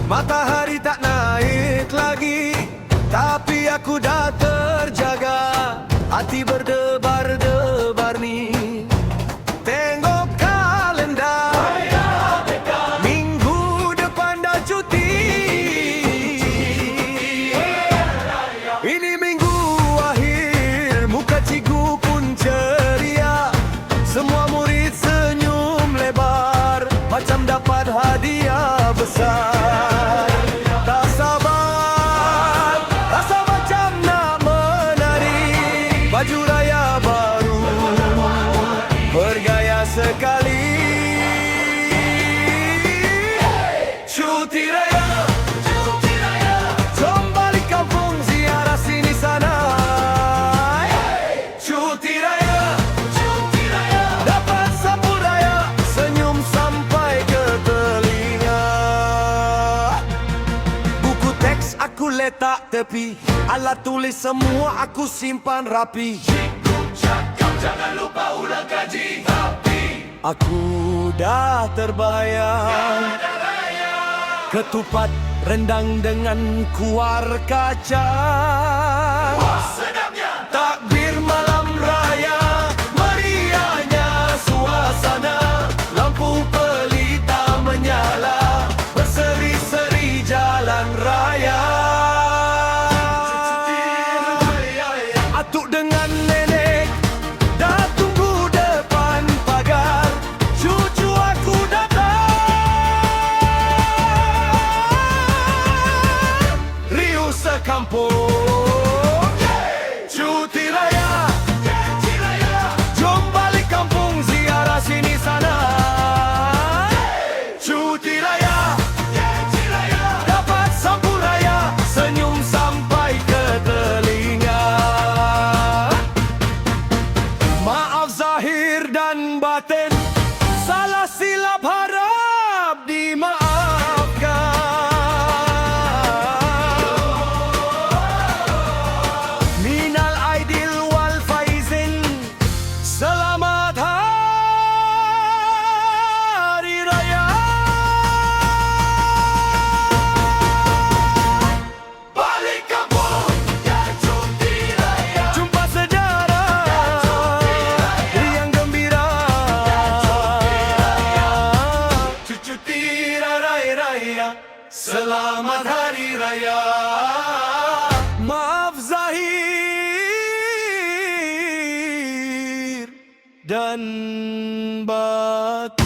Matahari tak naik lagi, tapi aku dah terjaga. Hati berdebar-debar ni. Tengok kalender, minggu depan dah cuti. Ini minggu akhir, muka cikgu pun ceria. Semua murid senyum lebar, macam dapat hadiah besar. Tak sabar, rasa macam nak menari. Baju raya baru, bergaya sekali. Cuti raya, jom balik kampung ziarah sini sana. Cuti raya, dapat sambut raya, senyum sampai ke telinga. Buku teks aku letak tepi, alat tulis semua aku simpan rapi. Cikgu cakap jangan lupa ulang kaji, tapi aku dah terbayang. Ketupat rendang dengan kuar kacang. Sedapnya takbir malam raya, meriahnya suasana. Lampu pelita menyala, berseri-seri jalan raya. Atuk dengan nenek dah tunggu depan pagar. Cucu aku datang, riuh sekampung. Cuti raya, jom balik kampung ziarah sini sana. Cuti raya, dapat sambut raya, senyum sampai ke telinga. Maaf zahir dan batin, salah silap harap dimaafkan. Minal aidil wal faizin, selamat hari raya. Balik kampung, ya cuti raya. Jumpa sejarah, riang gembira. Cuti raya, selamat hari raya. Maaf zahir dan batin.